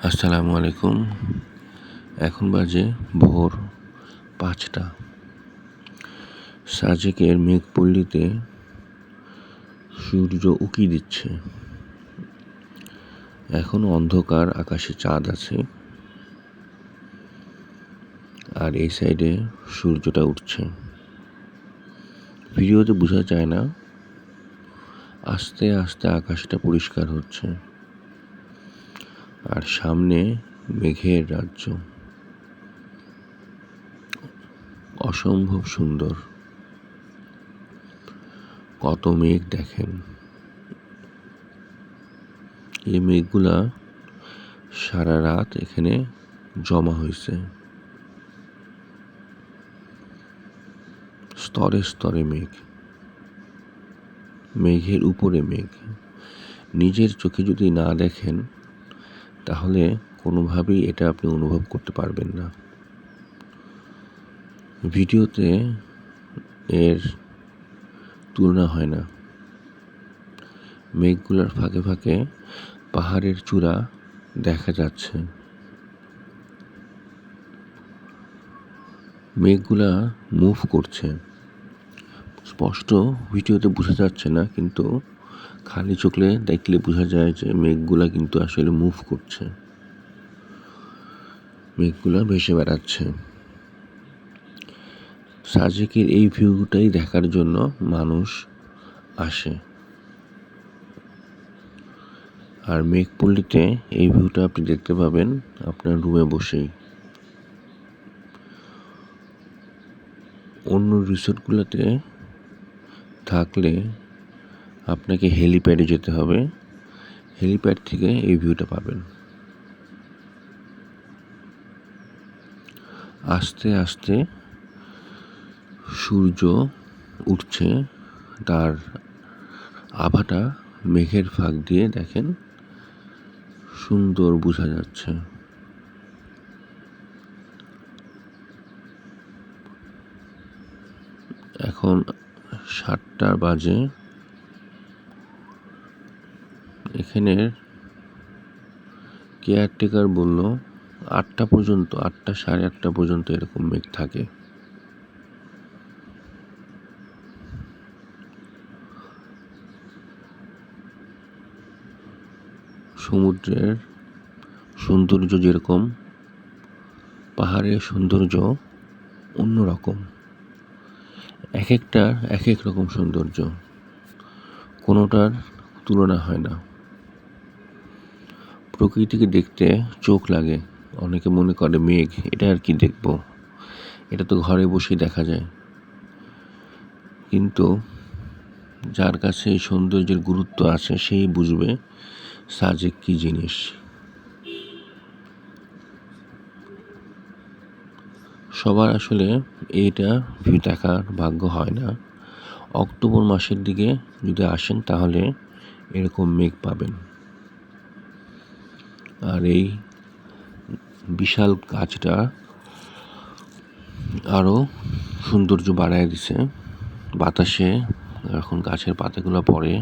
আসসালামু আলাইকুম। এখন বাজে ভোর 5টা। সাজেকের মেঘপল্লীতে সূর্য উঁকি দিচ্ছে। এখনো অন্ধকার, আকাশে চাঁদ আছে, আর এই সাইডে সূর্যটা উঠছে। ভিডিওতে বোঝা যায় না, আস্তে আস্তে আকাশটা পরিষ্কার হচ্ছে, আর সামনে মেঘের রাজ্য। অসম্ভব সুন্দর। কত মেঘ দেখেন। এই মেঘগুলা সারা রাত এখানে জমা হয়েছে। স্তরে স্তরে মেঘ, মেঘের উপরে মেঘ। নিজের চোখে যদি না দেখেন তাহলে কোনোভাবেই এটা আপনি অনুভব করতে পারবেন না। ভিডিওতে এর তুলনা হয় না। মেঘগুলোর ফাঁকে ফাঁকে পাহাড়ের চূড়া দেখা যাচ্ছে। মেঘগুলা মুভ করছে। স্পষ্ট ভিডিওতে বোঝা যাচ্ছে না, কিন্তু খালি চোখে দেখলে বোঝা যায় যে মেঘগুলা কিন্তু আসলে মুভ করছে। মেঘগুলা ভেসে বেড়াচ্ছে। সাজেকের এই ভিউটাই দেখার জন্য মানুষ আসে। আর মেঘপল্লীতে এই ভিউটা আপনি দেখতে পাবেন আপনার রুমে বসেই। অন্য রিসোর্টগুলোতে থাকলে আপনাকে হেলিপ্যাডে যেতে হবে। হেলিপ্যাড থেকে এই ভিউটা পাবেন। আস্তে আস্তে সূর্য উঠছে, তার আভাটা মেঘের ফাঁক দিয়ে দেখেন সুন্দর বোঝা যাচ্ছে। এখন 7টা বাজে। এখানের কেয়ারটেকার বলল 8টা পর্যন্ত, 8টা সাড়ে 8টা পর্যন্ত এরকম মেঘ থাকে। সমুদ্রের সৌন্দর্য যেরকম, পাহাড়ের সৌন্দর্য অন্যরকম। এক একটা এক এক রকম সৌন্দর্য, কোনোটার তুলনা হয় না। প্রকৃতিকে দেখতে চোখ লাগে। অনেকে মনে করে মেঘ, এটা আর কি দেখবো, এটা তো ঘরে বসেই দেখা যায়। কিন্তু যার কাছে এই সৌন্দর্যের গুরুত্ব আছে সেই বুঝবে সাজেক কি জিনিস। সবার আসলে এইটা ভিউ দেখার ভাগ্য হয় না। অক্টোবর মাসের দিকে যদি আসেন তাহলে এরকম মেঘ পাবেন। আর এই বিশাল গাছটা আরো সৌন্দর্য বাড়ায় দিছে। বাতাসে এখন গাছের পাতাগুলো পড়ে।